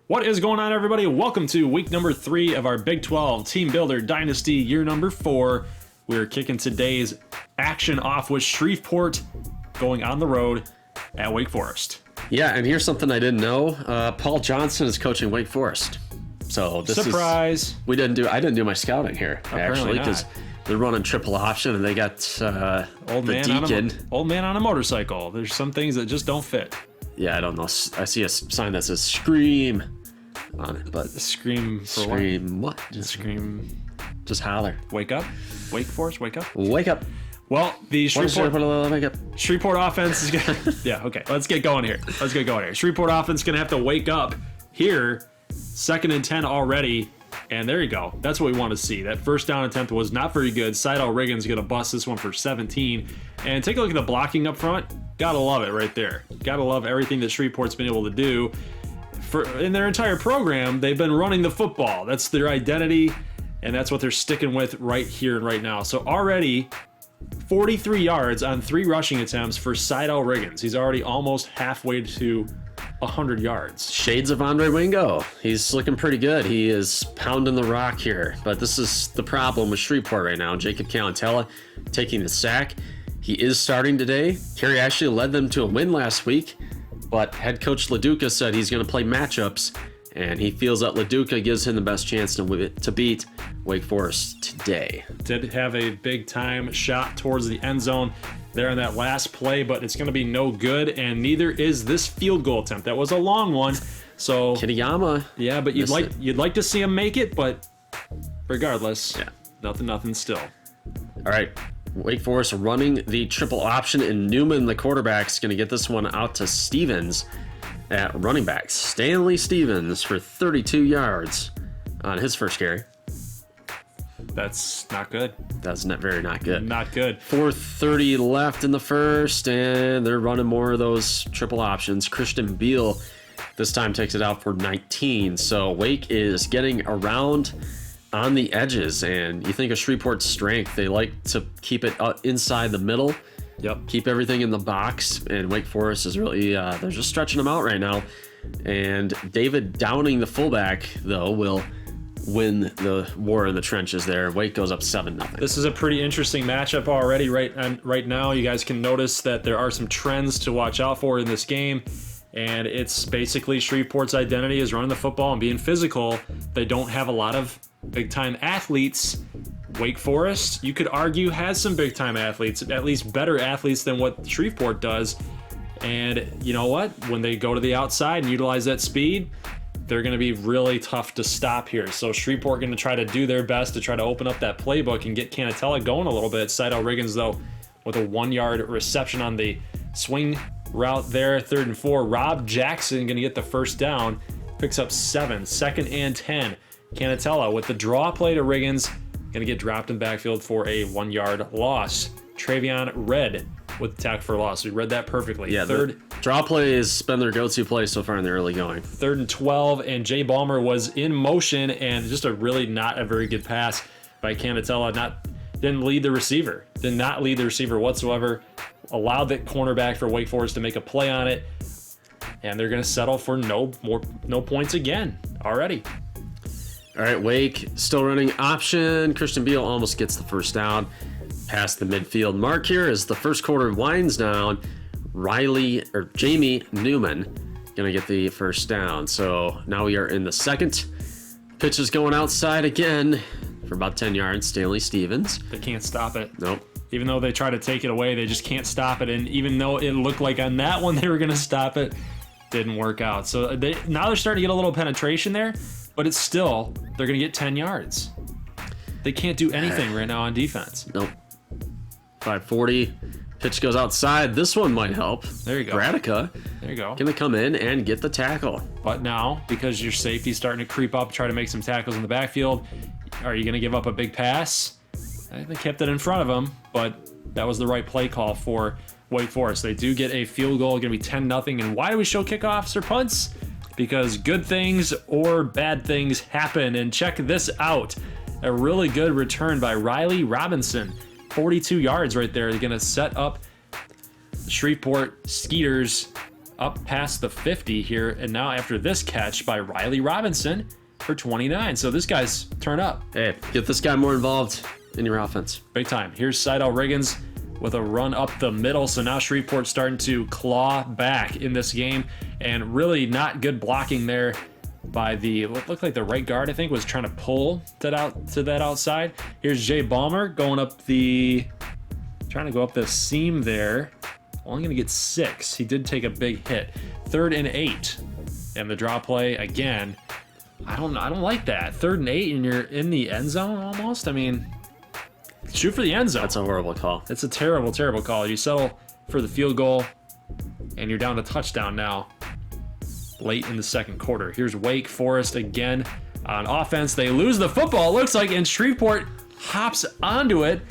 What is going on, everybody? Welcome to week number 3 of our Big 12 Team Builder Dynasty, year number 4. We're kicking today's action off with Shreveport going on the road at Wake Forest. Yeah, and here's something I didn't know. Paul Johnson is coaching Wake Forest. So this Surprise! I didn't do my scouting here, Apparently actually, because they're running triple option and they got old man on a motorcycle. There's some things that just don't fit. Yeah, I don't know. I see a sign that says "Scream" on it, but Scream for scream what? Scream. Just holler. Wake up. Wake Forest, wake up. Wake up. Well, the Shreveport Wake up. offense is gonna. Yeah, okay. Let's get going here. Shreveport offense is gonna have to wake up here. 2nd and 10 already, and there you go. That's what we want to see. That first down attempt was not very good. Sydal Riggins gonna bust this one for 17. And take a look at the blocking up front. Gotta love it right there. Gotta love everything that Shreveport's been able to do. In their entire program, they've been running the football. That's their identity, and that's what they're sticking with right here and right now. So already 43 yards on 3 rushing attempts for Sydal Riggins. He's already almost halfway to 100 yards. Shades of Andre Wingo. He's looking pretty good. He is pounding the rock here. But this is the problem with Shreveport right now. Jacob Calentella taking the sack. He is starting today. Kerry actually led them to a win last week, but head coach LaDuca said he's going to play matchups, and he feels that LaDuca gives him the best chance to beat Wake Forest today. Did have a big-time shot towards the end zone there on that last play, but it's going to be no good, and neither is this field goal attempt. That was a long one, so Kitayama. Yeah, but you'd like to see him make it, but regardless, yeah, nothing still. All right, Wake Forest running the triple option, and Newman, the quarterback, is going to get this one out to Stevens at running back. Stanley Stevens for 32 yards on his first carry. That's not good. That's not good. Not good. 4:30 left in the first, and they're running more of those triple options. Christian Beal this time takes it out for 19. So Wake is getting around on the edges, and you think of Shreveport's strength. They like to keep it inside the middle. Yep. Keep everything in the box, and Wake Forest is really, they're just stretching them out right now. And David Downing, the fullback, though, will win the war in the trenches there. Wake goes up 7-0. This is a pretty interesting matchup already right now. You guys can notice that there are some trends to watch out for in this game, and it's basically Shreveport's identity is running the football and being physical. They don't have a lot of big-time athletes. Wake Forest, you could argue, has some big-time athletes, at least better athletes than what Shreveport does. And you know what? When they go to the outside and utilize that speed, they're going to be really tough to stop here. So Shreveport going to try to do their best to try to open up that playbook and get Canatella going a little bit. Sydal Riggins, though, with a 1-yard reception on the swing route there, 3rd and 4. Rob Jackson going to get the first down, picks up 7, 2nd and 10. Canatella with the draw play to Riggins, going to get dropped in backfield for a 1-yard loss. Travion Red with the tackle for loss. We read that perfectly. Yeah, the draw play has been their go-to play so far in the early going. 3rd and 12, and Jay Ballmer was in motion, and just a really not a very good pass by Canatella. Did not lead the receiver whatsoever. Allowed the cornerback for Wake Forest to make a play on it, and they're going to settle for no points again already. All right, Wake still running option. Christian Beal almost gets the first down past the midfield mark here as the first quarter winds down. Jamie Newman gonna get the first down. So now we are in the second. Pitch is going outside again for about 10 yards. Stanley Stevens. They can't stop it. Nope. Even though they try to take it away, they just can't stop it. And even though it looked like on that one they were gonna stop it, didn't work out. So now they're starting to get a little penetration there. But it's still, they're going to get 10 yards. They can't do anything right now on defense. Nope. 5:40. Pitch goes outside. This one might help. There you go. Bradica. There you go. Going to come in and get the tackle. But now, because your safety's starting to creep up, try to make some tackles in the backfield, are you going to give up a big pass? They kept it in front of them, but that was the right play call for Wake Forest. They do get a field goal. Going to be 10-0. And why do we show kickoffs or punts? Because good things or bad things happen. And check this out. A really good return by Riley Robinson. 42 yards right there. They're going to set up Shreveport Skeeters up past the 50 here. And now after this catch by Riley Robinson for 29. So this guy's turn up. Hey, get this guy more involved in your offense. Big time. Here's Sydal Riggins with a run up the middle. So now Shreveport starting to claw back in this game, and really not good blocking there by the, what looked like the right guard, I think, was trying to pull that out to that outside. Here's Jay Balmer going up the, trying to go up the seam there. Only going to get 6. He did take a big hit. 3rd and 8. And the draw play again. I don't like that. 3rd and 8 and you're in the end zone almost. I mean, shoot for the end zone. That's a horrible call. It's a terrible, terrible call. You settle for the field goal, and you're down to touchdown now late in the second quarter. Here's Wake Forest again on offense. They lose the football, it looks like, and Shreveport hops onto it.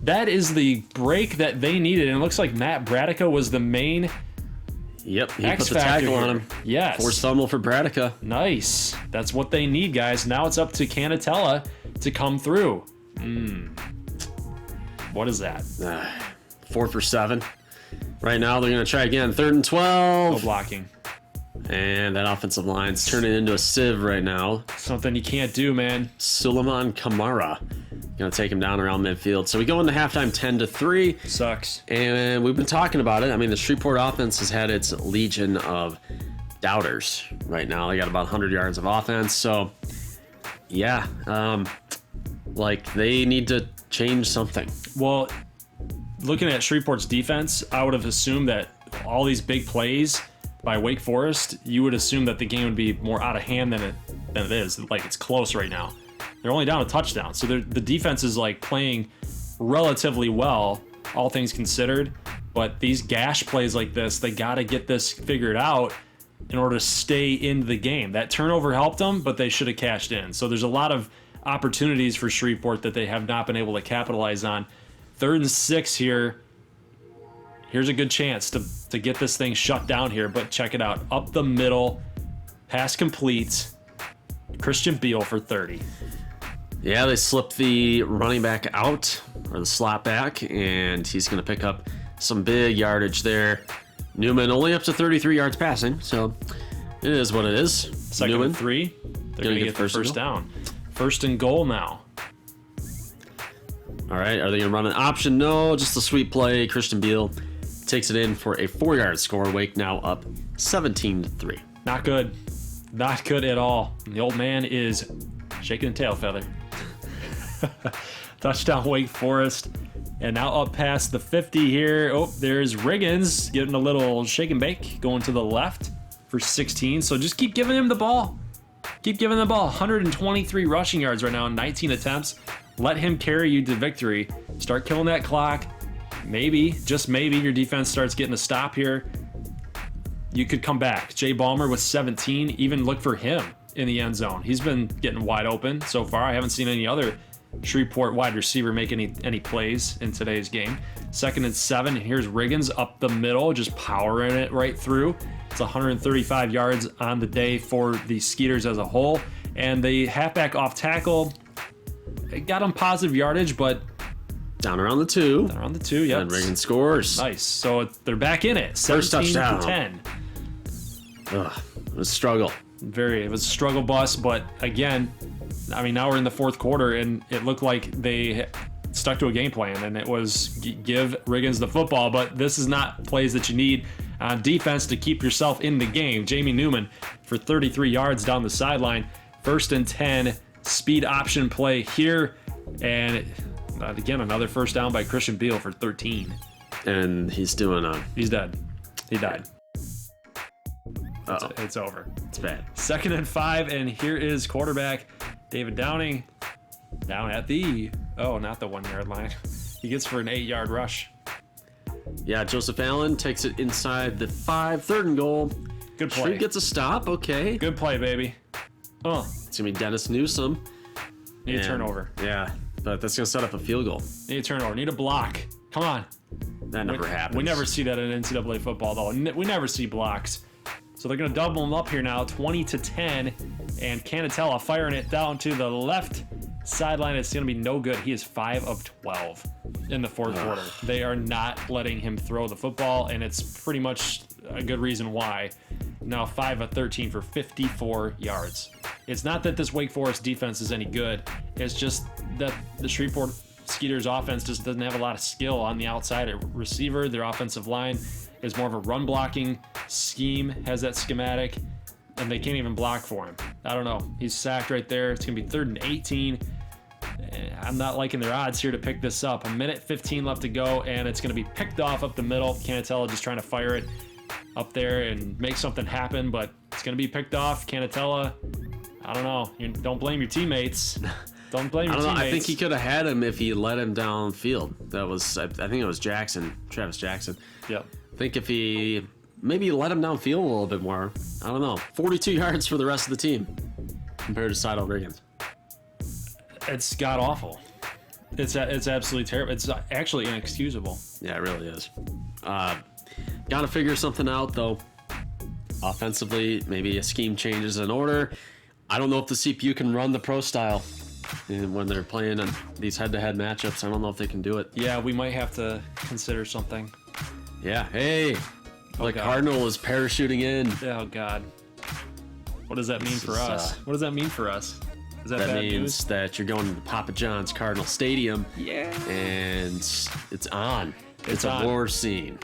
That is the break that they needed, and it looks like Matt Bradica was the main Yep, he X put the factor tackle on here. him. Yes. Forced fumble for Bradica. Nice. That's what they need, guys. Now it's up to Canatella to come through. What is that? 4 for 7. Right now, they're going to try again. 3rd and No 12. blocking. And that offensive line's turning into a sieve right now. Something you can't do, man. Suleiman Kamara going to take him down around midfield. So we go into halftime 10-3. Sucks. And we've been talking about it. I mean, the Shreveport offense has had its legion of doubters right now. They got about 100 yards of offense. So, yeah, like they need to change something. Well, looking at Shreveport's defense, I would have assumed that all these big plays by Wake Forest, you would assume that the game would be more out of hand than it is. Like, it's close right now. They're only down a touchdown. So the defense is like playing relatively well, all things considered. But these gash plays like this, they got to get this figured out in order to stay in the game. That turnover helped them, but they should have cashed in. So there's a lot of opportunities for Shreveport that they have not been able to capitalize on. 3rd and 6 here. Here's a good chance to get this thing shut down here, but check it out. Up the middle, pass complete. Christian Beal for 30. Yeah, they slipped the running back out, or the slot back, and he's going to pick up some big yardage there. Newman only up to 33 yards passing, so it is what it is. Second Newman, and 3. They're going to get the first down. 1st and goal now. All right, are they going to run an option? No, just a sweep play. Christian Beal takes it in for a 4-yard score. Wake now up 17-3. Not good. Not good at all. And the old man is shaking a tail feather. Touchdown Wake Forest. And now up past the 50 here. Oh, there's Riggins getting a little shake and bake, going to the left for 16. So just keep giving him the ball. Keep giving the ball. 123 rushing yards right now, 19 attempts. Let him carry you to victory. Start killing that clock. Maybe, just maybe, your defense starts getting a stop here. You could come back. Jay Balmer with 17. Even look for him in the end zone. He's been getting wide open so far. I haven't seen any other Shreveport wide receiver make any plays in today's game. 2nd and 7. Here's Riggins up the middle, just powering it right through. It's 135 yards on the day for the Skeeters as a whole. And the halfback off tackle, it got him positive yardage, but Down around the 2. around the 2, yep. And Riggins scores. Nice. So they're back in it. First 17 touchdown. to 10. Ugh, it was a struggle. It was a struggle bus, but again, I mean, now we're in the 4th quarter, and it looked like they stuck to a game plan, and it was give Riggins the football, but this is not plays that you need on defense to keep yourself in the game. Jamie Newman for 33 yards down the sideline. 1st and 10, speed option play here, and again, another first down by Christian Beal for 13. And he's doing He's dead. He died. Uh-oh. It's over. It's bad. 2nd and 5, and here is quarterback David Downing down at the, not the 1-yard line. He gets for an 8-yard rush. Yeah, Joseph Allen takes it inside the 5. 3rd and goal. Good play. Shreve gets a stop. Okay. Good play, baby. It's going to be Dennis Newsome. Need a turnover. Yeah, but that's going to set up a field goal. Need a turnover. Need a block. Come on. That never happens. We never see that in NCAA football, though. We never see blocks. So they're going to double them up here now, 20 to 10, and Canatella firing it down to the left sideline. It's going to be no good. He is 5 of 12 in the 4th quarter. They are not letting him throw the football, and it's pretty much a good reason why. Now 5 of 13 for 54 yards. It's not that this Wake Forest defense is any good. It's just that the Shreveport Skeeters offense just doesn't have a lot of skill on the outside at receiver. Their offensive line is more of a run blocking scheme, has that schematic, and they can't even block for him. I don't know. He's sacked right there. It's going to be 3rd and 18. I'm not liking their odds here to pick this up. 1:15 left to go, and it's going to be picked off up the middle. Canatella just trying to fire it up there and make something happen, but it's going to be picked off. Canatella, I don't know. Don't blame your teammates. Don't blame your teammates. I think he could have had him if he let him downfield. That was, I think it was Travis Jackson. Yep. I think if he maybe let him downfield a little bit more. I don't know. 42 yards for the rest of the team compared to Sydal Riggins. It's god awful. It's absolutely terrible. It's actually inexcusable. Yeah, it really is. Got to figure something out though. Offensively, maybe a scheme changes in order. I don't know if the CPU can run the pro style when they're playing in these head-to-head matchups. I don't know if they can do it. Yeah, we might have to consider something. Yeah. Hey, the Cardinal is parachuting in. Oh God. What does that mean for us? What does that mean for us? Is that bad means news? that you're going to Papa John's Cardinal Stadium. Yeah. And it's on. It's a on. war scene.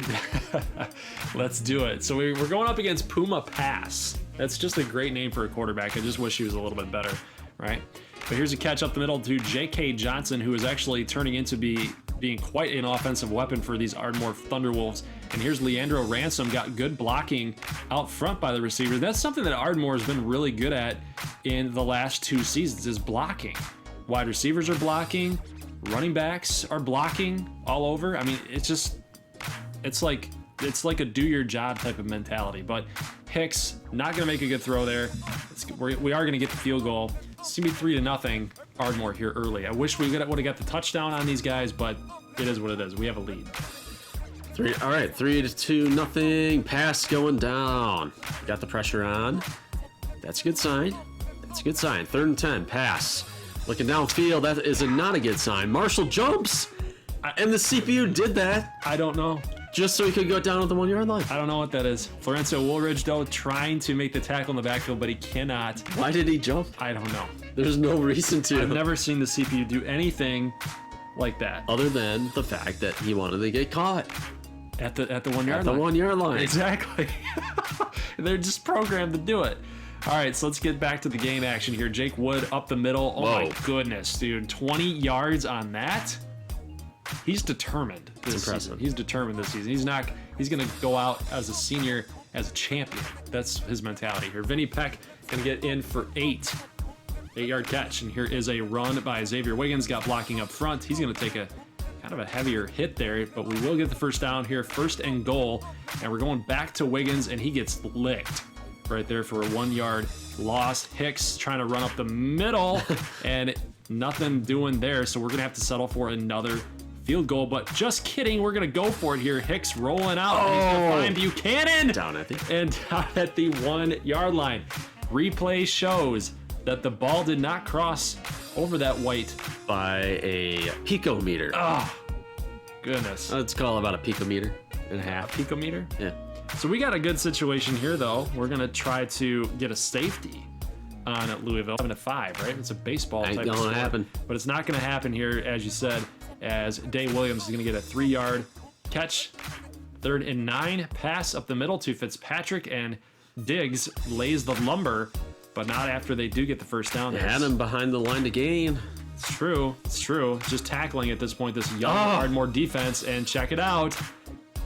Let's do it. So we're going up against Puma Pass. That's just a great name for a quarterback. I just wish he was a little bit better, right? But here's a catch up the middle to J.K. Johnson, who is actually turning into being quite an offensive weapon for these Ardmore Thunderwolves. And here's Leandro Ransom, got good blocking out front by the receiver. That's something that Ardmore has been really good at in the last 2 seasons, is blocking. Wide receivers are blocking, running backs are blocking all over. I mean, it's like a do your job type of mentality. But Hicks not going to make a good throw there. We are going to get the field goal. It's going to be 3-0 Ardmore here early. I wish we would have got the touchdown on these guys, but it is what it is. We have a lead. 3-2, pass going down. Got the pressure on. That's a good sign. 3rd and 10, pass. Looking downfield, that is not a good sign. Marshall jumps, and the CPU did that. I don't know. Just so he could go down at the 1 yard line. I don't know what that is. Florencio Woolridge, though, trying to make the tackle in the backfield, but he cannot. Why did he jump? I don't know. There's no reason to. I've never seen the CPU do anything like that. Other than the fact that he wanted to get caught. At the 1 yard line. At the 1 yard line. Exactly. They're just programmed to do it. All right, so let's get back to the game action here. Jake Wood up the middle. Oh, my goodness, dude. 20 yards on that? He's determined this season. He's determined this season. He's going to go out as a senior as a champion. That's his mentality here. Vinny Peck going to get in for 8. 8-yard catch. And here is a run by Xavier Wiggins. Got blocking up front. He's going to take a kind of a heavier hit there, but we will get the first down here. 1st and goal. And we're going back to Wiggins, and he gets licked right there for a 1 yard loss. Hicks trying to run up the middle, and nothing doing there. So we're going to have to settle for another field goal, but just kidding. We're going to go for it here. Hicks rolling out. And he's going to find Buchanan. Down at the 1 yard line. Replay shows that the ball did not cross over that white by a picometer. Oh, goodness. Let's call it about a picometer and a half. Picometer? Yeah. So we got a good situation here, though. We're going to try to get a safety on at Louisville. 7-5, right? It's a baseball type of sport. Happen. But it's not going to happen here, as you said, as Dave Williams is going to get a 3-yard catch. 3rd and 9, pass up the middle to Fitzpatrick, and Diggs lays the lumber, but not after they do get the first down. They had him behind the line to gain. It's true. Just tackling at this point, this young Ardmore defense, and check it out.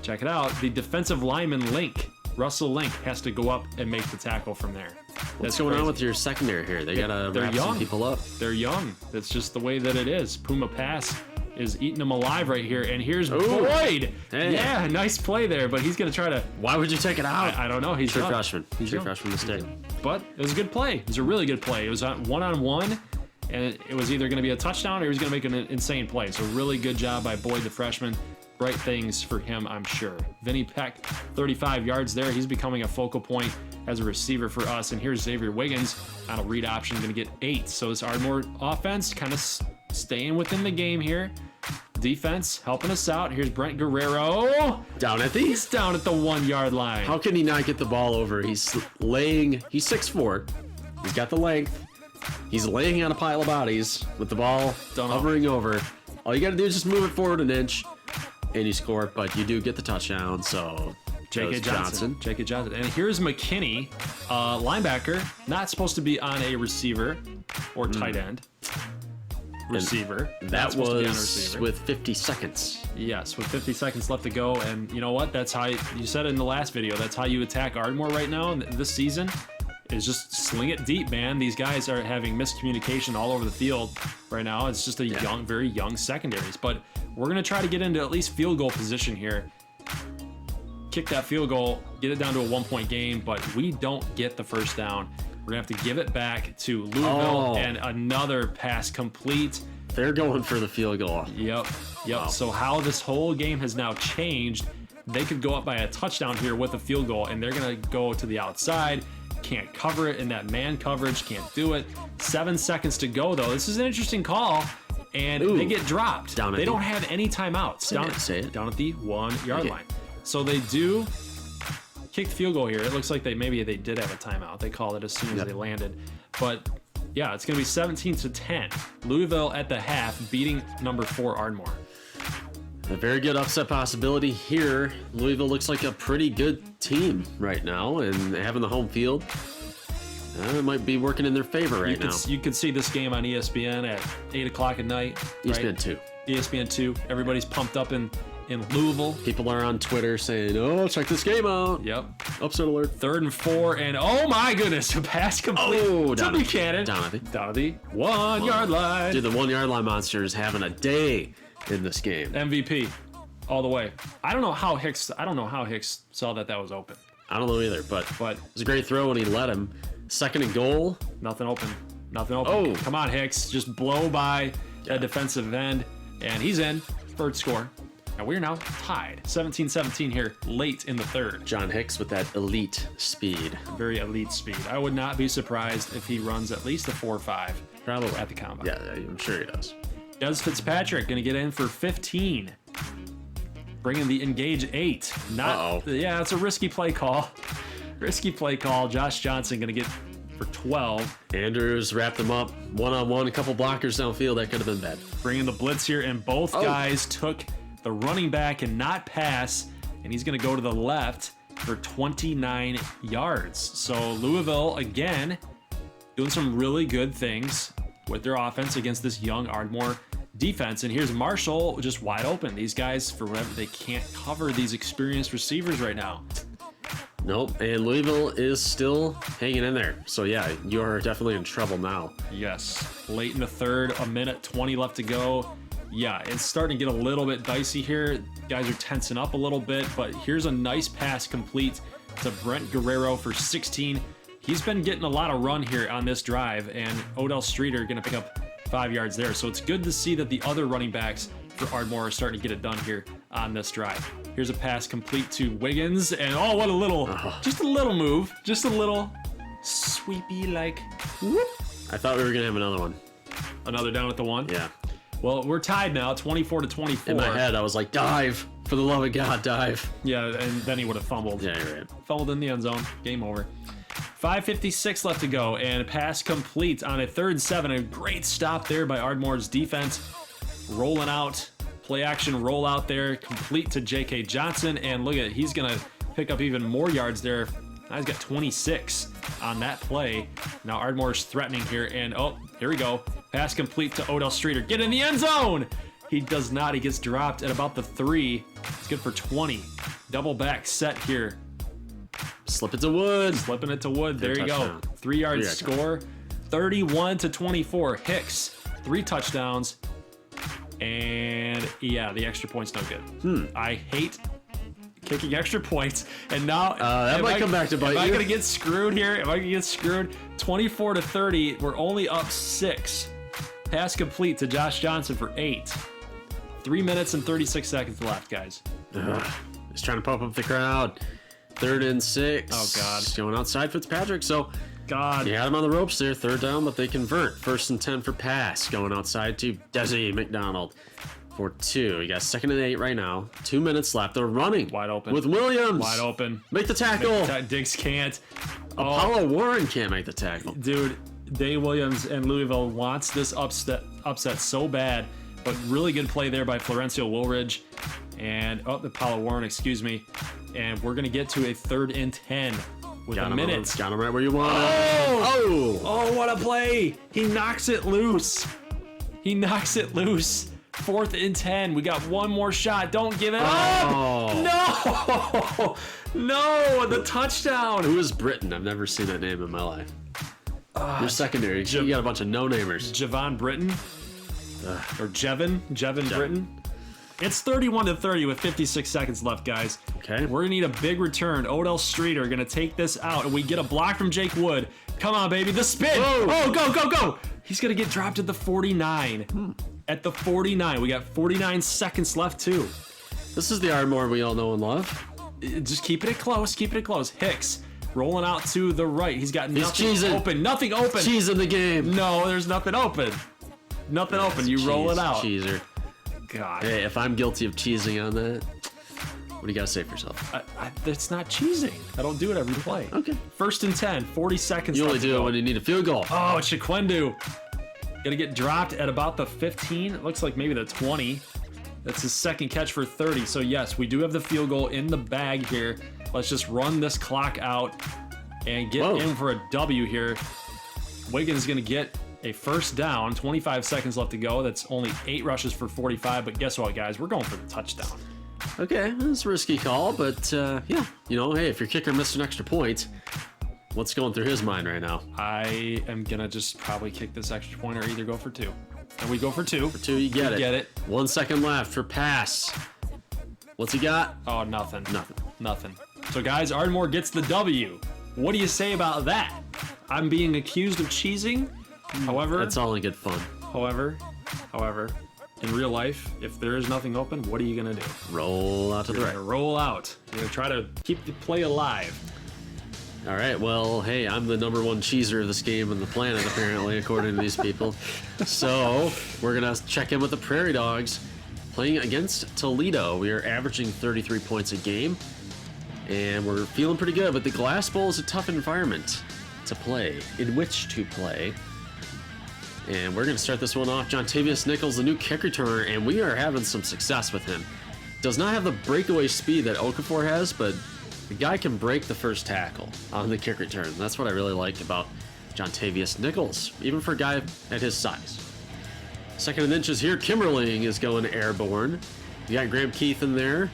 The defensive lineman Russell Link has to go up and make the tackle from there. What's going on with your secondary here? They gotta wrap some people up. They're young. That's just the way that it is. Puma Pass is eating them alive right here. And here's Boyd. Hey. Yeah, nice play there, but he's going to try to... Why would you take it out? I don't know. He's a freshman. True freshman mistake. But it was a good play. It was a really good play. It was one-on-one, and it was either going to be a touchdown or he was going to make an insane play. So really good job by Boyd, the freshman. Bright things for him, I'm sure. Vinny Peck, 35 yards there. He's becoming a focal point as a receiver for us. And here's Xavier Wiggins on a read option, going to get 8. So this Ardmore offense kind of staying within the game here. defense helping us out. Here's Brent Guerrero. He's down at the 1 yard line. How can he not get the ball over? He's 6'4". He's got the length. He's laying on a pile of bodies with the ball hovering over. All you got to do is just move it forward an inch, and you score. But you do get the touchdown. So J.K. Johnson. And here's McKinney, linebacker, not supposed to be on a receiver or tight end. Receiver. That was with 50 seconds. Yes, with 50 seconds left to go. And you know what? That's how you said it in the last video. That's how you attack Ardmore right now this season. Is just sling it deep, man. These guys are having miscommunication all over the field right now. It's just a very young secondaries. But we're going to try to get into at least field goal position here. Kick that field goal, get it down to a 1-point game, but we don't get the first down. We're going to have to give it back to Louisville, and another pass complete. They're going for the field goal. Yep. Wow. So how this whole game has now changed, they could go up by a touchdown here with a field goal, and they're going to go to the outside. Can't cover it in that man coverage, can't do it. 7 seconds to go, though. This is an interesting call, and they get dropped. They don't have any timeouts. Down at the 1 yard line. So they do kick the field goal here. It looks like maybe they did have a timeout. They called it as soon as they landed. But yeah, it's going to be 17-10. Louisville at the half, beating number 4 Ardmore. A very good upset possibility here. Louisville looks like a pretty good team right now, and having the home field it might be working in their favor right now. You could see this game on ESPN at 8 o'clock at night. ESPN 2. ESPN 2. Everybody's pumped up in Louisville. People are on Twitter saying, "Oh, check this game out." Yep. Upset alert. 3rd and 4, and oh my goodness, a pass complete to Buchanan. Down at the 1 yard line. Dude, the 1 yard line monster is having a day in this game. MVP, all the way. I don't know how Hicks saw that was open. I don't know either, but it was a great throw when he let him. 2nd and goal. Nothing open. Oh, come on, Hicks. Just blow by a defensive end, and he's in. 3rd score. And we're now tied. 17-17 here, late in the 3rd. John Hicks with that elite speed. Very elite speed. I would not be surprised if he runs at least a 4.5. Probably at the combine. Yeah, I'm sure he does. Des Fitzpatrick going to get in for 15. Bringing the engage 8. Yeah, it's a risky play call. Josh Johnson going to get for 12. Andrews wrapped them up one-on-one. A couple blockers downfield. That could have been bad. Bringing the blitz here, and both guys took the running back and not pass, and he's going to go to the left for 29 yards. So Louisville, again, doing some really good things with their offense against this young Ardmore defense. And here's Marshall just wide open. These guys, for whatever, they can't cover these experienced receivers right now. Nope, and Louisville is still hanging in there. So yeah, you're definitely in trouble now. Yes, late in the 3rd, 1:20 left to go. Yeah, it's starting to get a little bit dicey here. Guys are tensing up a little bit, but here's a nice pass complete to Brent Guerrero for 16. He's been getting a lot of run here on this drive, and Odell Streeter going to pick up 5 yards there. So it's good to see that the other running backs for Ardmore are starting to get it done here on this drive. Here's a pass complete to Wiggins, and what a little, just a little move, just a little sweepy, like, whoop. I thought we were going to have another one. Another down at the 1? Yeah. Well, we're tied now, 24-24. In my head, I was like, dive. For the love of God, dive. Yeah, and then he would have fumbled. Yeah, you're right. Fumbled in the end zone. Game over. 5:56 left to go, and a pass complete on a 3rd and 7. A great stop there by Ardmore's defense. Rolling out, play action roll out there, complete to J.K. Johnson. And look at it, he's going to pick up even more yards there. Now he's got 26 on that play. Now Ardmore's threatening here, and here we go. Pass complete to Odell Streeter. Get in the end zone! He does not. He gets dropped at about the 3. It's good for 20. Double back set here. Slipping it to Wood. There you go. 3 yards score. 31-24. Hicks, 3 touchdowns. And yeah, the extra point's no good. I hate kicking extra points. And now that might come back to bite you. Am I going to get screwed here? 24-30. We're only up 6. Pass complete to Josh Johnson for 8. 3 minutes and 36 seconds left, guys. He's trying to pump up the crowd. 3rd and 6. Oh, God. He's going outside Fitzpatrick. So, God. You had him on the ropes there. 3rd down, but they convert. 1st and 10 for pass. Going outside to Desi McDonald. for 2. You got 2nd and 8 right now. 2 minutes left. They're running. Wide open. With Williams. Wide open. Make the tackle. Diggs can't. Apollo Warren can't make the tackle. Dude, Dave Williams and Louisville wants this upset so bad, but really good play there by Florencio Woolridge and Apollo Warren, excuse me. And we're gonna get to a 3rd and 10 with a minute. Got him right where you want him. Oh, what a play! He knocks it loose. 4th and 10. We got one more shot. Don't give it up. No, the touchdown. Who is Britton? I've never seen that name in my life. Your secondary. You got a bunch of no-namers. Javon Britton. Or Jevin Britton. It's 31-30 with 56 seconds left, guys. Okay. We're gonna need a big return. Odell Streeter gonna take this out, and we get a block from Jake Wood. Come on, baby, the spin. Whoa. Oh, go. He's gonna get dropped at the 49. At the 49, we got 49 seconds left too. This is the Ardmore we all know and love. Just keeping it close. Hicks rolling out to the right. He's got nothing open. Nothing open. Cheese in the game. No, there's nothing open. Nothing open. You roll it out. Cheeser. God. Hey, if I'm guilty of cheesing on that, what do you got to say for yourself? That's not cheesing. I don't do it every play. Okay. 1st and 10, 40 seconds You left only to do go. it when you need a field goal. Oh, Chiquendu. Gonna get dropped at about the 15. It looks like maybe the 20. That's his 2nd catch for 30. So yes, we do have the field goal in the bag here. Let's just run this clock out and get in for a W here. Wiggins gonna get a 1st down. 25 seconds left to go. That's only 8 rushes for 45. But guess what, guys? We're going for the touchdown. Okay, that's a risky call, but yeah. Hey, if your kicker missed an extra point, what's going through his mind right now? I am gonna just probably kick this extra point or either go for 2. And we go for 2. For 2, you get it. Get it. 1 second left for pass. What's he got? Oh, nothing. Nothing. So, guys, Ardmore gets the W. What do you say about that? I'm being accused of cheesing. However, That's all in good fun. However, in real life, if there is nothing open, what are you gonna do? Roll out to the You're right. gonna roll out. You're gonna try to keep the play alive. All right, well, hey, I'm the #1 cheeser of this game on the planet, apparently, according to these people. So we're going to check in with the Prairie Dogs playing against Toledo. We are averaging 33 points a game, and we're feeling pretty good. But the Glass Bowl is a tough environment to play, in which to play. And we're going to start this one off. Jontavius Nichols, the new kick returner, and we are having some success with him. Does not have the breakaway speed that Okafor has, but the guy can break the first tackle on the kick return. That's what I really like about Jontavius Nichols, even for a guy at his size. 2nd and inches here. Kimmerling is going airborne. You got Graham Keith in there,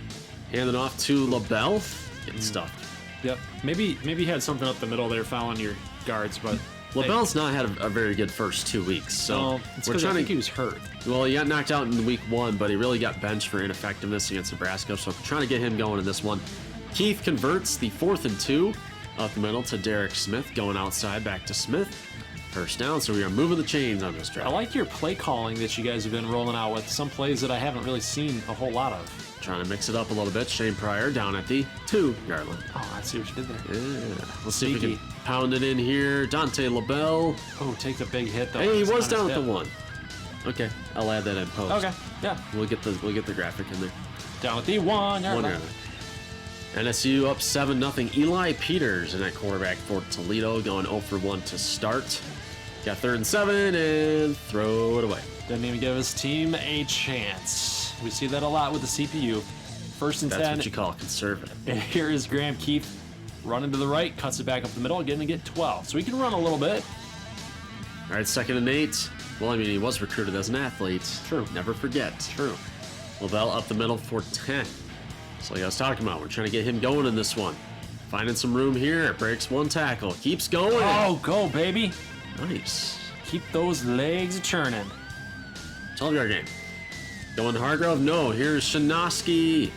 handing off to LaBelle. Getting stuffed. Yep. Maybe he had something up the middle there, fouling your guards, but LaBelle's not had a very good first 2 weeks, so it's because I think he was hurt. Well, he got knocked out in week 1, but he really got benched for ineffectiveness against Nebraska, so I'm trying to get him going in this one. Keith converts the 4th and 2 up the middle to Derek Smith, going outside back to Smith. 1st down, so we are moving the chains on this drive. I like your play calling that you guys have been rolling out with some plays that I haven't really seen a whole lot of. Trying to mix it up a little bit. Shane Pryor down at the 2-yard line. Oh, I see what you did there. Yeah. Let's see if we Sneaky. can pound it in here. Dante LaBelle. Oh, take the big hit though. Hey, he It's was on down his at the hip. 1. Okay, I'll add that in post. Okay, yeah. We'll get the graphic in there. Down at the 1 yard 1 line. yard line. NSU up 7-0. Eli Peters in that quarterback for Toledo, going 0 for 1 to start. Got 3rd and 7 and throw it away. Didn't even give his team a chance. We see that a lot with the CPU. 1st and That's 10. what you call conservative. And here is Graham Keith running to the right, cuts it back up the middle, getting to get 12. So he can run a little bit. All right, 2nd and 8. Well, I mean, he was recruited as an athlete. True. Never forget. True. LaBelle up the middle for 10. So like I was talking about, we're trying to get him going in this one. Finding some room here. Breaks 1 tackle. Keeps going. Oh, go, baby. Nice. Keep those legs churning. 12-yard game. Going Hargrove? No. Here's Shinosky.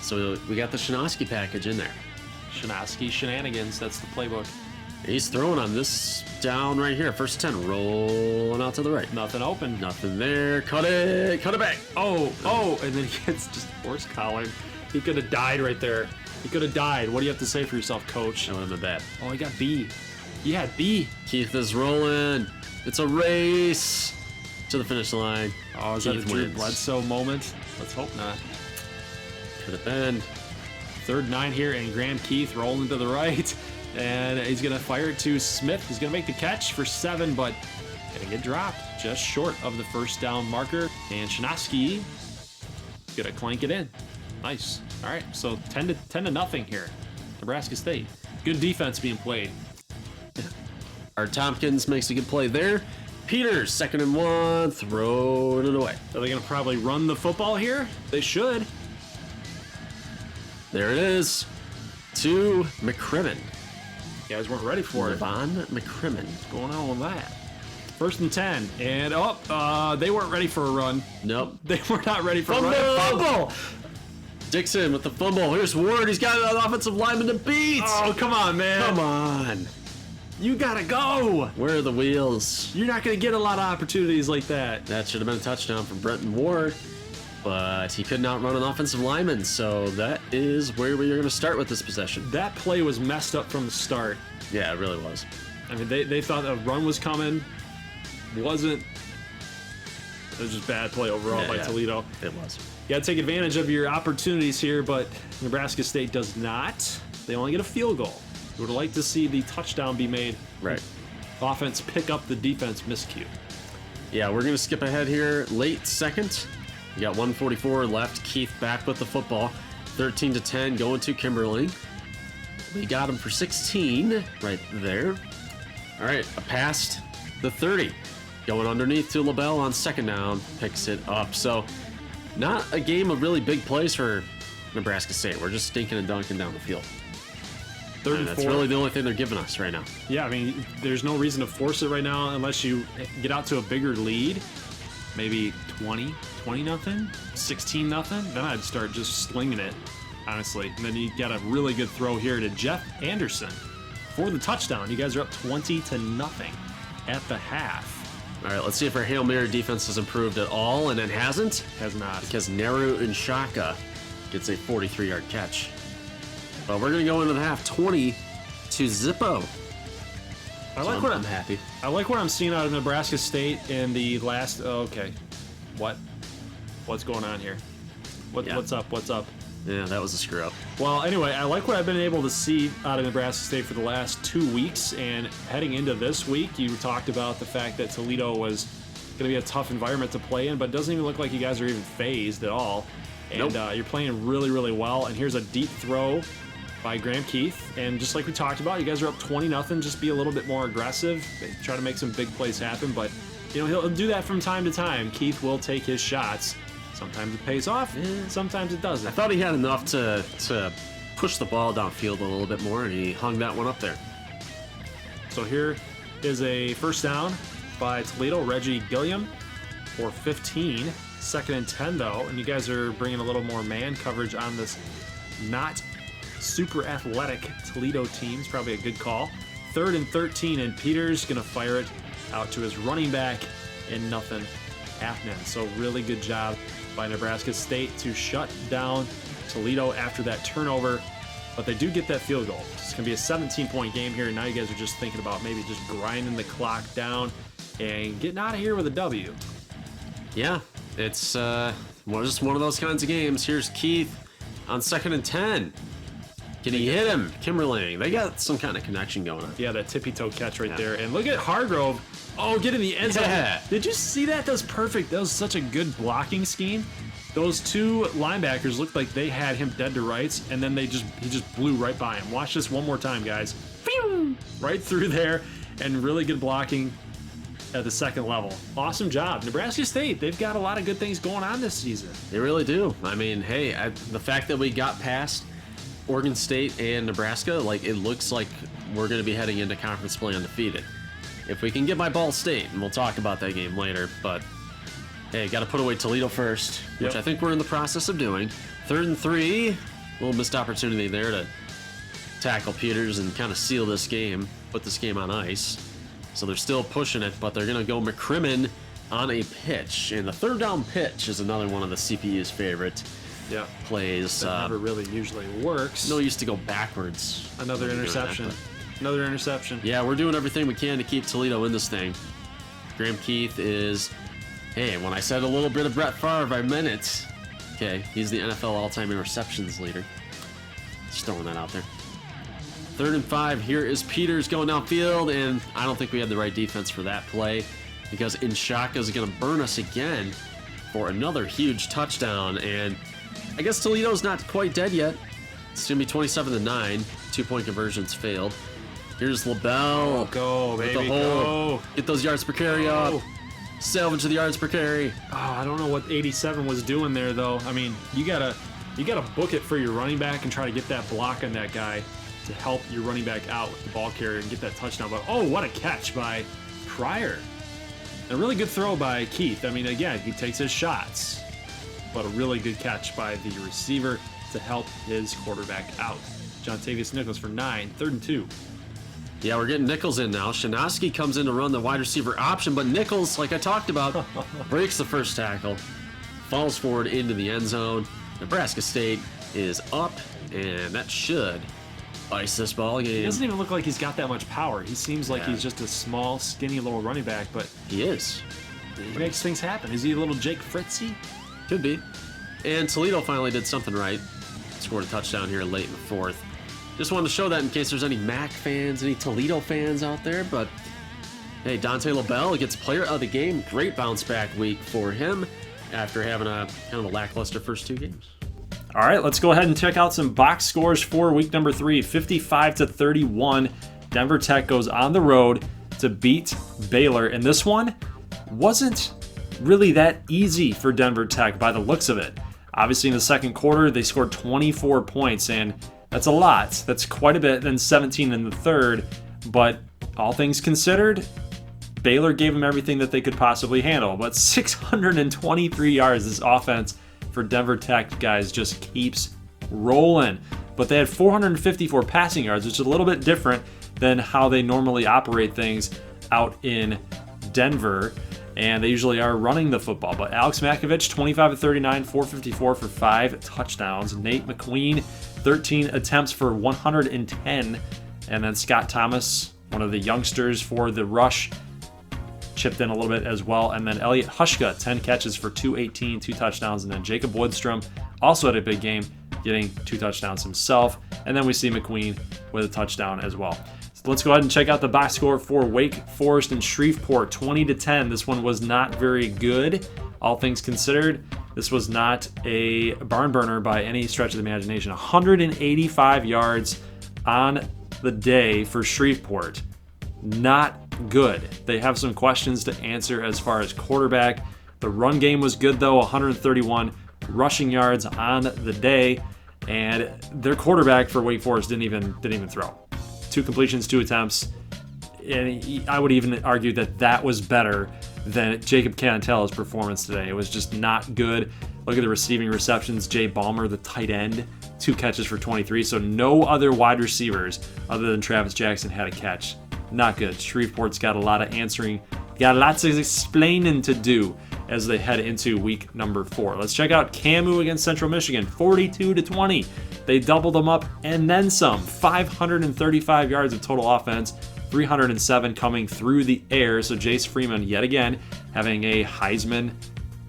So we got the Shinosky package in there. Shinosky shenanigans. That's the playbook. He's throwing on this down right here. 1st and 10. Rolling out to the right. Nothing open. Nothing there. Cut it. Cut it back. Oh, and then he gets just horse collar. He could have died right there. He could have died. What do you have to say for yourself, coach? That would have been bad. Oh, he got B. He had B. Keith is rolling. It's a race. to the finish line. Oh, is that a Keith Drew wins. Bledsoe moment? Let's hope not. Could have been. 3rd and 9 here, and Graham Keith rolling to the right. And he's going to fire it to Smith. He's going to make the catch for 7, but going to get dropped just short of the first down marker. And Shinosky going to clank it in. Nice. All right, so 10 to nothing here. Nebraska State. Good defense being played. Art Tompkins makes a good play there. Peters, 2nd and 1, throwing it away. Are they going to probably run the football here? They should. There it is. To McCrimmon. You guys weren't ready for it. Von McCrimmon. What's going on with that? 1st and 10. And, they weren't ready for a run. Nope. They were not ready for a run. Fumble! Dixon with the fumble. Here's Ward. He's got an offensive lineman to beat. Oh, come on, man. Come on. You gotta go. Where are the wheels? You're not gonna get a lot of opportunities like that. That should have been a touchdown from Brenton Ward, but he could not run an offensive lineman, so that is where we are going to start with this possession. That play was messed up from the start. Yeah, it really was. I mean, they thought a run was coming. Wasn't. It was just bad play overall by Toledo. It was. You gotta take advantage of your opportunities here, but Nebraska State does not. They only get a field goal. You would like to see the touchdown be made. Right. Offense pick up the defense miscue. Yeah, we're going to skip ahead here. Late second. We got 1:44 left. Keith back with the football. 13 to 10 going to Kimberly. We got him for 16 right there. All right, a pass the 30. Going underneath to LaBelle on 2nd down. Picks it up. So not a game of really big plays for Nebraska State. We're just stinking and dunking down the field. 3rd and 4. That's really the only thing they're giving us right now. Yeah, I mean, there's no reason to force it right now unless you get out to a bigger lead. Maybe 20 nothing, 16 nothing. Then I'd start just slinging it, honestly. And then you got a really good throw here to Jeff Anderson for the touchdown. You guys are up 20 to nothing at the half. All right, let's see if our Hail Mary defense has improved at all, and it hasn't. Has not. Because Neru Nshaka gets a 43-yard catch. But we're going to go into the half 20 to Zippo. I'm happy. I like what I'm seeing out of Nebraska State in the last. Oh, okay, what's going on here? What's up? What's up? Yeah, that was a screw up. Well, anyway, I like what I've been able to see out of Nebraska State for the last 2 weeks, and heading into this week, you talked about the fact that Toledo was going to be a tough environment to play in, but it doesn't even look like you guys are even phased at all. And Nope. You're playing really, really well. And here's a deep throw by Graham Keith. And just like we talked about, you guys are up 20-0. Just be a little bit more aggressive. Try to make some big plays happen. But, you know, he'll do that from time to time. Keith will take his shots. Sometimes it pays off. Sometimes it doesn't. I thought he had enough to push the ball downfield a little bit more, and he hung that one up there. So here is a first down by Toledo, Reggie Gilliam for 15. 2nd and 10, though. And you guys are bringing a little more man coverage on this not super athletic Toledo team. It's probably a good call. 3rd and 13, and Peters going to fire it out to his running back in nothing. Halfman. So really good job by Nebraska State to shut down Toledo after that turnover. But they do get that field goal. It's going to be a 17-point game here, and now you guys are just thinking about maybe just grinding the clock down and getting out of here with a W. Yeah, it's just one of those kinds of games. Here's Keith on 2nd and 10. Can he hit him? Kimberling. They got some kind of connection going on. Yeah, that tippy-toe catch right there. And look at Hargrove. Oh, get in the end zone. Yeah. Did you see that? That was perfect. That was such a good blocking scheme. Those two linebackers looked like they had him dead to rights, and then he just blew right by him. Watch this one more time, guys. Phew! Right through there, and really good blocking at the second level. Awesome job. Nebraska State, they've got a lot of good things going on this season. They really do. I mean, hey, the fact that we got past Oregon State and Nebraska, like, it looks like we're going to be heading into conference play undefeated. If we can get by Ball State, and we'll talk about that game later, but hey, got to put away Toledo first, which Yep. I think we're in the process of doing. 3rd and 3, a little missed opportunity there to tackle Peters and kind of seal this game, put this game on ice. So they're still pushing it, but they're going to go McCrimmon on a pitch. And the 3rd down pitch is another one of the CPU's favorite plays. That never really usually works. No use to go backwards. Another when you're doing interception. that, Another interception. yeah, we're doing everything we can to keep Toledo in this thing. Graham Keith is Hey, when I said a little bit of Brett Favre, I meant it. Okay, he's the NFL all-time interceptions leader. Just throwing that out there. 3rd and 5. Here is Peters going downfield, and I don't think we had the right defense for that play because Inshaka is going to burn us again for another huge touchdown. And I guess Toledo's not quite dead yet. It's going to be 27-9. 2-point conversions failed. Here's LaBelle. Go, baby, with the hole. go. Get those yards per carry up. Salvage the yards per carry. Oh, I don't know what 87 was doing there, though. I mean, you gotta book it for your running back and try to get that block on that guy to help your running back out with the ball carrier and get that touchdown. But oh, what a catch by Pryor! A really good throw by Keith. I mean, again, he takes his shots, but a really good catch by the receiver to help his quarterback out. Jontavius Nichols for 9, 3rd and 2. Yeah, we're getting Nichols in now. Shinosky comes in to run the wide receiver option, but Nichols, like I talked about, breaks the first tackle, falls forward into the end zone. Nebraska State is up, and that should ice this ball game. He doesn't even look like he's got that much power. He seems like he's just a small, skinny little running back, but he is. He makes things happen. Is he a little Jake Fritzy? Could be. And Toledo finally did something right. Scored a touchdown here late in the 4th. Just wanted to show that in case there's any MAC fans, any Toledo fans out there. But hey, Dante LaBelle gets player of the game. Great bounce back week for him after having a kind of a lackluster first 2 games. All right, let's go ahead and check out some box scores for week number 3. 55-31. Denver Tech goes on the road to beat Baylor. And this one wasn't really that easy for Denver Tech by the looks of it. Obviously, in the second quarter, they scored 24 points, and that's a lot. That's quite a bit, then 17 in the third. But all things considered, Baylor gave them everything that they could possibly handle. But 623 yards, this offense for Denver Tech, guys, just keeps rolling. But they had 454 passing yards, which is a little bit different than how they normally operate things out in Denver. And they usually are running the football. But Alex Makovich, 25-39, 454 for 5 touchdowns. Nate McQueen, 13 attempts for 110. And then Scott Thomas, one of the youngsters for the rush, chipped in a little bit as well. And then Elliot Hushka, 10 catches for 218, 2 touchdowns. And then Jacob Woodstrom also had a big game, getting 2 touchdowns himself. And then we see McQueen with a touchdown as well. So let's go ahead and check out the box score for Wake Forest and Shreveport, 20-10. This one was not very good, all things considered. This was not a barn burner by any stretch of the imagination. 185 yards on the day for Shreveport. Not good. They have some questions to answer as far as quarterback. The run game was good though, 131 rushing yards on the day, and their quarterback for Wake Forest didn't even throw. 2 completions, 2 attempts, and I would even argue that was better than Jacob Canatella's performance today. It was just not good. Look at the receiving receptions. Jay Ballmer, the tight end, 2 catches for 23, so no other wide receivers other than Travis Jackson had a catch. Not good. Shreveport's got a lot of answering, got lots of explaining to do as they head into week number 4. Let's check out Camu against Central Michigan, 42-20. They doubled them up and then some. 535 yards of total offense, 307 coming through the air. So Jace Freeman, yet again, having a Heisman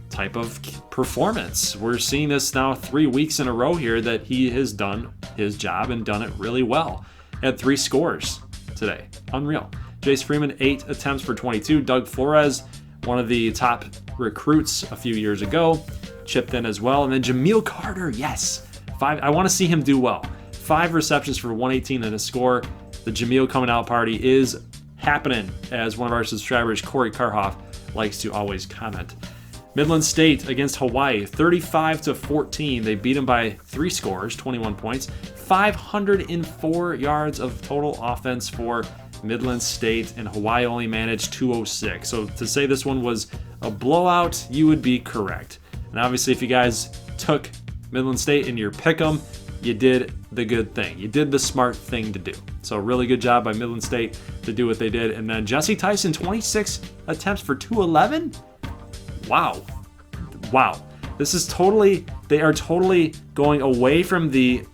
type of performance. We're seeing this now 3 weeks in a row here that he has done his job and done it really well. Had 3 scores today. Unreal. Jace Freeman, 8 attempts for 22. Doug Flores, one of the top recruits a few years ago, chipped in as well. And then Jameel Carter, yes. 5. I want to see him do well. 5 receptions for 118 and a score. The Jameel coming out party is happening, as one of our subscribers, Corey Karhoff, likes to always comment. Midland State against Hawaii, 35-14. They beat them by 3 scores, 21 points. 504 yards of total offense for Midland State, and Hawaii only managed 206. So to say this one was a blowout, you would be correct. And obviously, if you guys took Midland State in your pick'em, you did the good thing. You did the smart thing to do. So really good job by Midland State to do what they did. And then Jesse Tyson, 26 attempts for 211. Wow. This is they are totally going away from the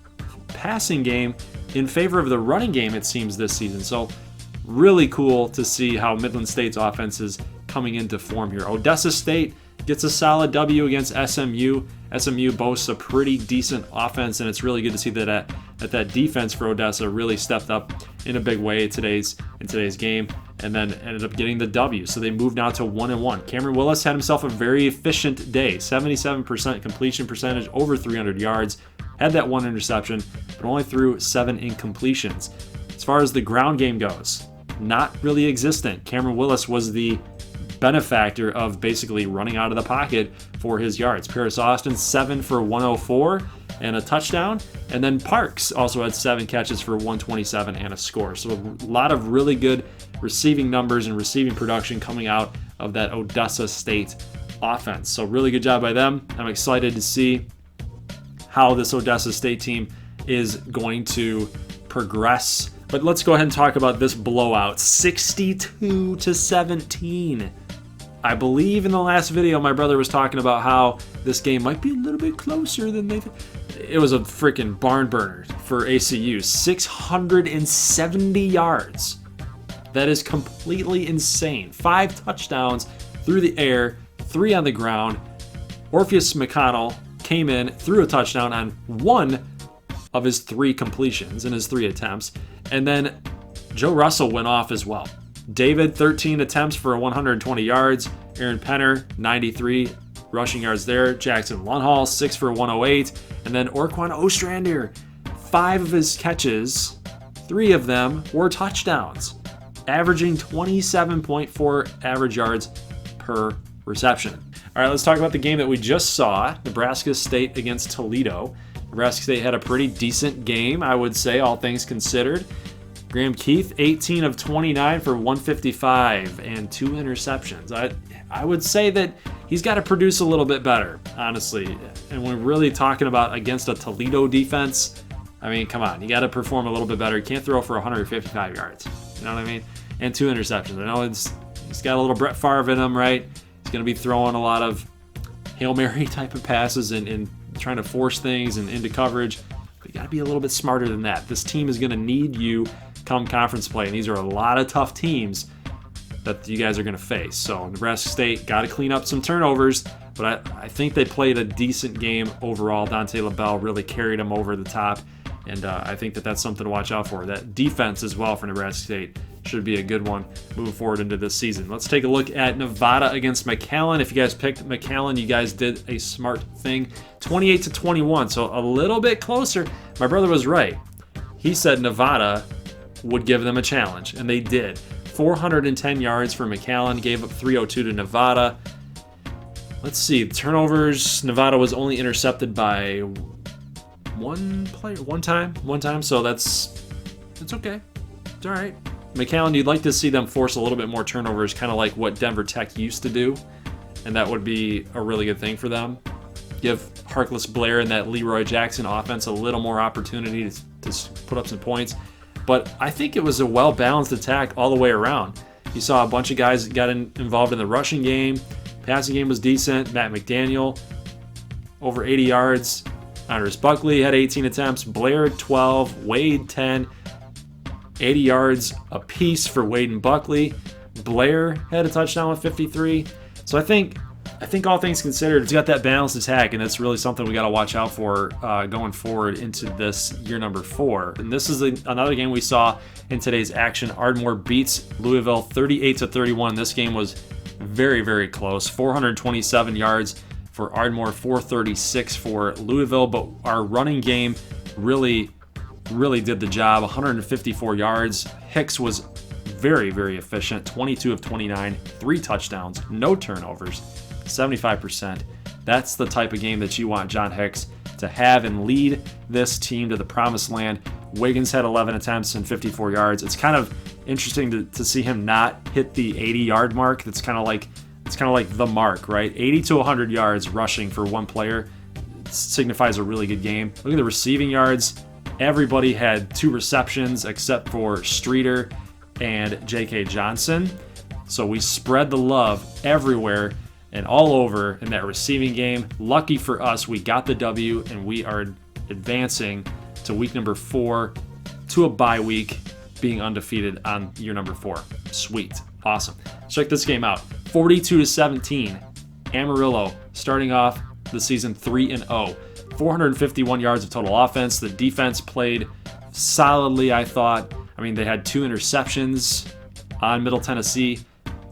passing game in favor of the running game, it seems, this season. So really cool to see how Midland State's offense is coming into form here. Odessa State gets a solid W against SMU. SMU boasts a pretty decent offense, and it's really good to see that defense for Odessa really stepped up in a big way in today's game, and then ended up getting the W. So they moved now to 1-1. Cameron Willis had himself a very efficient day, 77% completion percentage, over 300 yards, had that one interception, but only threw 7 incompletions. As far as the ground game goes, not really existent. Cameron Willis was the benefactor of basically running out of the pocket for his yards. Paris Austin, 7 for 104 and a touchdown. And then Parks also had 7 catches for 127 and a score. So a lot of really good receiving numbers and receiving production coming out of that Odessa State offense. So really good job by them. I'm excited to see how this Odessa State team is going to progress. But let's go ahead and talk about this blowout. 62-17. I believe in the last video, my brother was talking about how this game might be a little bit closer than they. It was a freaking barn burner for ACU. 670 yards. That is completely insane. 5 touchdowns through the air, 3 on the ground. Orpheus McConnell came in, threw a touchdown on 1 of his 3 completions in his 3 attempts. And then Joe Russell went off as well. David, 13 attempts for 120 yards. Aaron Penner, 93 rushing yards there. Jackson Lunhall, 6 for 108. And then Orquan Ostrander, 5 of his catches, 3 of them were touchdowns, averaging 27.4 average yards per reception. All right, let's talk about the game that we just saw, Nebraska State against Toledo. Nebraska State had a pretty decent game, I would say, all things considered. Graham Keith, 18 of 29 for 155 and 2 interceptions. I would say that he's got to produce a little bit better, honestly. And we're really talking about against a Toledo defense. I mean, come on, you got to perform a little bit better. You can't throw for 155 yards. You know what I mean? And 2 interceptions. I know he's got a little Brett Favre in him, right? He's going to be throwing a lot of Hail Mary type of passes and trying to force things and into coverage. But you got to be a little bit smarter than that. This team is going to need you come conference play, and these are a lot of tough teams that you guys are going to face. So Nebraska State got to clean up some turnovers, but I think they played a decent game overall. Dante LaBelle really carried them over the top, and I think that's something to watch out for. That defense as well for Nebraska State should be a good one moving forward into this season. Let's take a look at Nevada against McAllen. If you guys picked McAllen, you guys did a smart thing. 28-21, so a little bit closer. My brother was right. He said Nevada would give them a challenge, and they did. 410 yards for McAllen, gave up 302 to Nevada. Let's see, turnovers. Nevada was only intercepted by one time, so that's okay. It's all right. McAllen, you'd like to see them force a little bit more turnovers, kind of like what Denver Tech used to do, and that would be a really good thing for them. Give Harkless Blair and that Leroy Jackson offense a little more opportunity to put up some points. But I think it was a well-balanced attack all the way around. You saw a bunch of guys got involved in the rushing game. Passing game was decent. Matt McDaniel, over 80 yards. Andres Buckley had 18 attempts. Blair, 12. Wade, 10. 80 yards apiece for Wade and Buckley. Blair had a touchdown with 53. So I think all things considered, it's got that balanced attack, and that's really something we got to watch out for going forward into this year number 4. And this is another game we saw in today's action. Ardmore beats Louisville 38-31. This game was very, very close. 427 yards for Ardmore, 436 for Louisville, but our running game really did the job. 154 yards. Hicks was very, very efficient. 22 of 29, 3 touchdowns, no turnovers. 75%. That's the type of game that you want John Hicks to have and lead this team to the promised land. Wiggins had 11 attempts and 54 yards. It's kind of interesting to see him not hit the 80-yard mark. It's kind of like the mark, right? 80 to 100 yards rushing for one player signifies a really good game. Look at the receiving yards. Everybody had 2 receptions except for Streeter and J.K. Johnson. So we spread the love everywhere and all over in that receiving game. Lucky for us, we got the W, and we are advancing to week number 4 to a bye week being undefeated on year number 4. Sweet. Awesome. Check this game out. 42-17. Amarillo starting off the season 3-0. 451 yards of total offense. The defense played solidly, I thought. I mean, they had 2 interceptions on Middle Tennessee.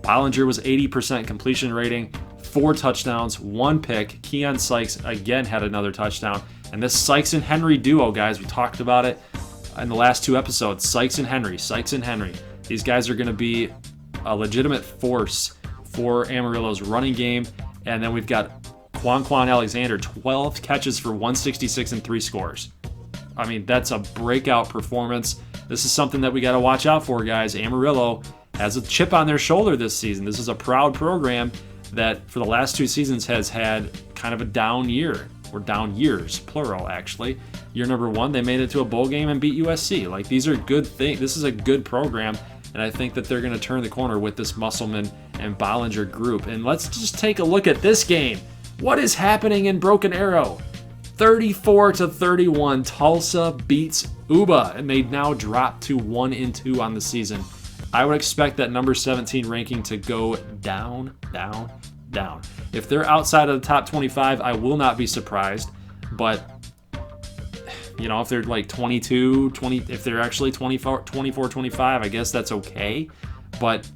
Bollinger was 80% completion rating, 4 touchdowns, 1 pick. Keon Sykes again had another touchdown. And this Sykes and Henry duo, guys, we talked about it in the last 2 episodes. Sykes and Henry. These guys are going to be a legitimate force for Amarillo's running game. And then we've got Quan Alexander, 12 catches for 166 and 3 scores. I mean, that's a breakout performance. This is something that we got to watch out for, guys. Amarillo has a chip on their shoulder this season. This is a proud program that for the last 2 seasons has had kind of a down year, or down years, plural actually. Year number 1, they made it to a bowl game and beat USC. Like, these are good things. This is a good program, and I think that they're going to turn the corner with this Musselman and Bollinger group. And let's just take a look at this game. What is happening in Broken Arrow? 34-31, Tulsa beats Uba, and they now drop to 1-2 on the season. I would expect that number 17 ranking to go down. If they're outside of the top 25, I will not be surprised. But, you know, if they're like 22, 20, if they're actually 24, 25, I guess that's okay. But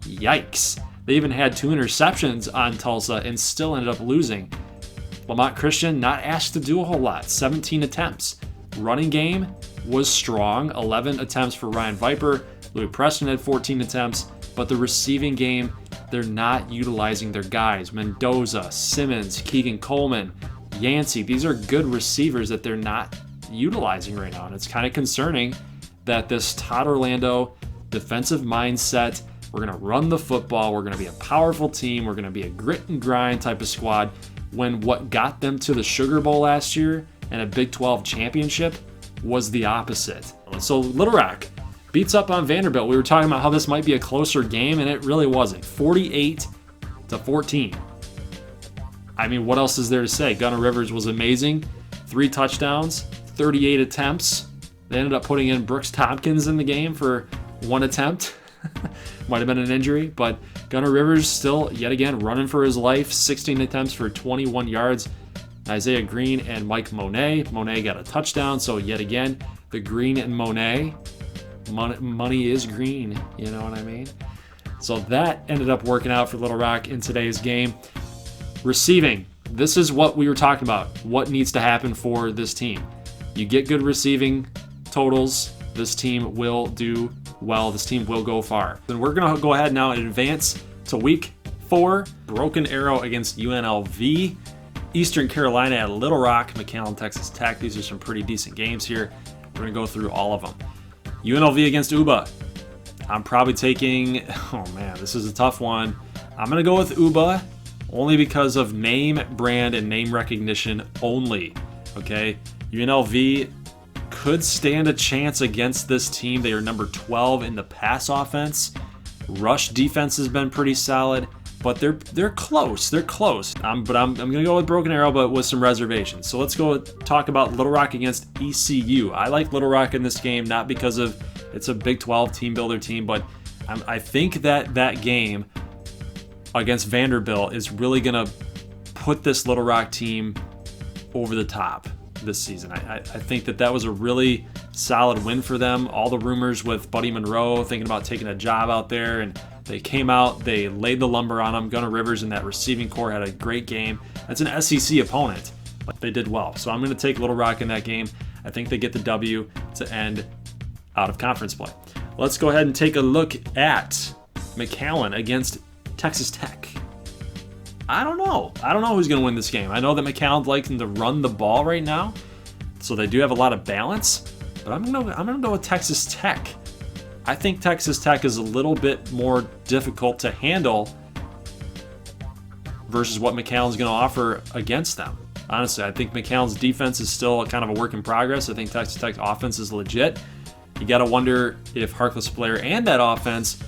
yikes. They even had 2 interceptions on Tulsa and still ended up losing. Lamont Christian not asked to do a whole lot. 17 attempts. Running game was strong. 11 attempts for Ryan Viper. Louis Preston had 14 attempts. But the receiving game, they're not utilizing their guys. Mendoza, Simmons, Keegan Coleman, Yancey. These are good receivers that they're not utilizing right now. And it's kind of concerning that this Todd Orlando defensive mindset, we're going to run the football, we're going to be a powerful team, we're going to be a grit and grind type of squad, when what got them to the Sugar Bowl last year and a Big 12 championship was the opposite. So Little Rock beats up on Vanderbilt. We were talking about how this might be a closer game, and it really wasn't. 48-14. I mean, what else is there to say? Gunnar Rivers was amazing. 3 touchdowns, 38 attempts. They ended up putting in Brooks Tompkins in the game for 1 attempt. Might have been an injury, but Gunnar Rivers still, yet again, running for his life. 16 attempts for 21 yards. Isaiah Green and Mike Monet. Monet got a touchdown, so yet again, the Green and Monet. Money is green, you know what I mean? So that ended up working out for Little Rock in today's game. Receiving. This is what we were talking about. What needs to happen for this team? You get good receiving totals, this team will do well. This team will go far. Then we're going to go ahead now and advance to week 4. Broken Arrow against UNLV. Eastern Carolina at Little Rock. McAllen, Texas Tech. These are some pretty decent games here. We're going to go through all of them. UNLV against Uba. I'm probably taking... Oh, man, this is a tough one. I'm going to go with Uba only because of name, brand, and name recognition only. Okay? UNLV could stand a chance against this team. They are number 12 in the pass offense. Rush defense has been pretty solid, but they're close. They're close. I'm going to go with Broken Arrow, but with some reservations. So let's go talk about Little Rock against ECU. I like Little Rock in this game, not because of it's a Big 12 team builder team, but I think that game against Vanderbilt is really going to put this Little Rock team over the top this season. I think that was a really solid win for them. All the rumors with Buddy Monroe thinking about taking a job out there, and they came out, they laid the lumber on them. Gunnar Rivers and that receiving core had a great game. That's an SEC opponent, but they did well. So I'm going to take Little Rock in that game. I think they get the W to end out of conference play. Let's go ahead and take a look at McAllen against Texas Tech. I don't know who's going to win this game. I know that McAllen's liking to run the ball right now, so they do have a lot of balance, but I'm going to go with Texas Tech. I think Texas Tech is a little bit more difficult to handle versus what McAllen's going to offer against them. Honestly, I think McAllen's defense is still kind of a work in progress. I think Texas Tech's offense is legit. You got to wonder if Harkless Blair and that offense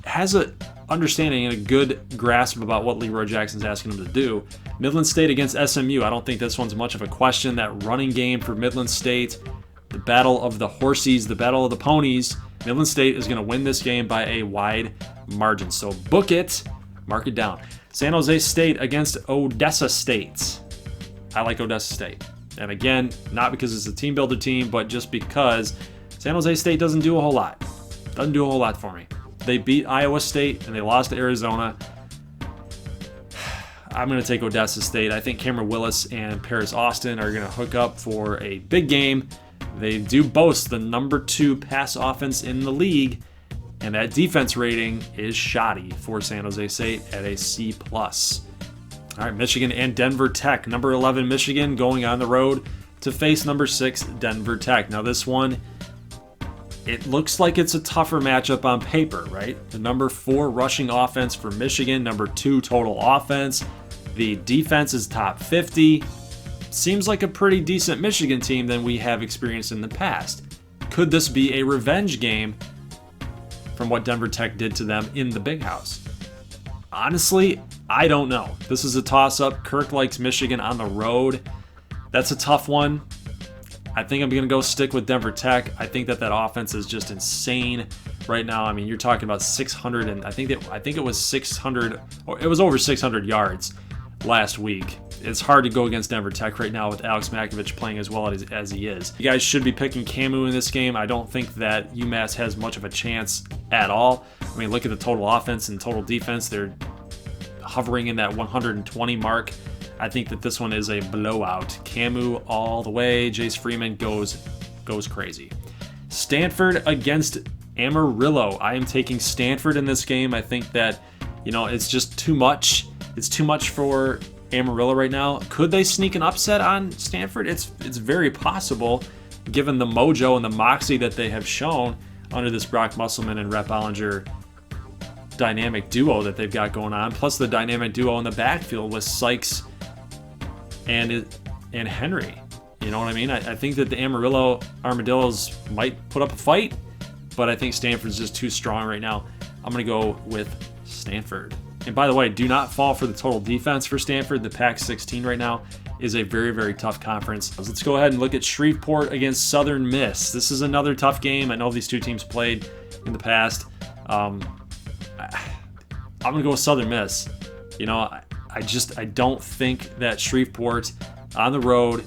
has a understanding and a good grasp about what Leroy Jackson's asking them to do. Midland State against SMU. I don't think this one's much of a question. That running game for Midland State, the battle of the horsies, the battle of the ponies. Midland State is going to win this game by a wide margin. So book it, mark it down. San Jose State against Odessa State. I like Odessa State. And again, not because it's a team builder team, but just because San Jose State doesn't do a whole lot. Doesn't do a whole lot for me. They beat Iowa State and they lost to Arizona. I'm going to take Odessa State. I think Cameron Willis and Paris Austin are going to hook up for a big game. They do boast the number 2 pass offense in the league, and that defense rating is shoddy for San Jose State at a C+. All right, Michigan and Denver Tech. Number 11 Michigan going on the road to face number 6 Denver Tech. Now this one, it looks like it's a tougher matchup on paper, right? The number 4 rushing offense for Michigan, number 2 total offense. The defense is top 50. Seems like a pretty decent Michigan team than we have experienced in the past. Could this be a revenge game from what Denver Tech did to them in the Big House? Honestly, I don't know. This is a toss-up. Kirk likes Michigan on the road. That's a tough one. I think I'm going to go stick with Denver Tech. I think that offense is just insane right now. I mean, you're talking about 600, and I think it was 600, or it was over 600 yards last week. It's hard to go against Denver Tech right now with Alex Makovich playing as well as he is. You guys should be picking Camu in this game. I don't think that UMass has much of a chance at all. I mean, look at the total offense and total defense. They're hovering in that 120 mark. I think that this one is a blowout. Camu all the way. Jace Freeman goes crazy. Stanford against Amarillo. I am taking Stanford in this game. I think that, it's just too much. It's too much for Amarillo right now. Could they sneak an upset on Stanford? It's very possible, given the mojo and the moxie that they have shown under this Brock Musselman and Rhett Bollinger dynamic duo that they've got going on, plus the dynamic duo in the backfield with Sykes and Henry. You know what I mean? I think that the Amarillo Armadillos might put up a fight, but I think Stanford's just too strong right now. I'm going to go with Stanford. And by the way, do not fall for the total defense for Stanford. The Pac-16 right now is a very, very tough conference. Let's go ahead and look at Shreveport against Southern Miss. This is another tough game. I know these two teams played in the past. I'm going to go with Southern Miss. I don't think that Shreveport on the road,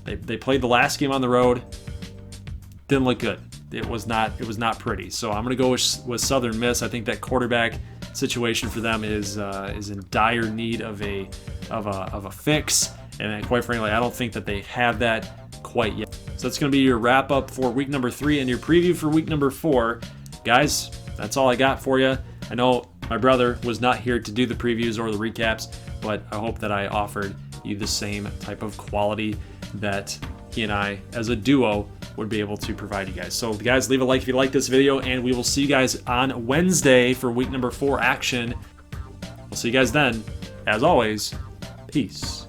they played the last game on the road, didn't look good. It was not pretty. So I'm going to go with Southern Miss. I think that quarterback situation for them is in dire need of a fix, and quite frankly, I don't think that they have that quite yet. So that's going to be your wrap up for week number 3 and your preview for week number 4, guys. That's all I got for you. I know my brother was not here to do the previews or the recaps, but I hope that I offered you the same type of quality that he and I, as a duo, would be able to provide you guys. So guys, leave a like if you like this video, and we will see you guys on Wednesday for week number 4 action. We'll see you guys then. As always, peace.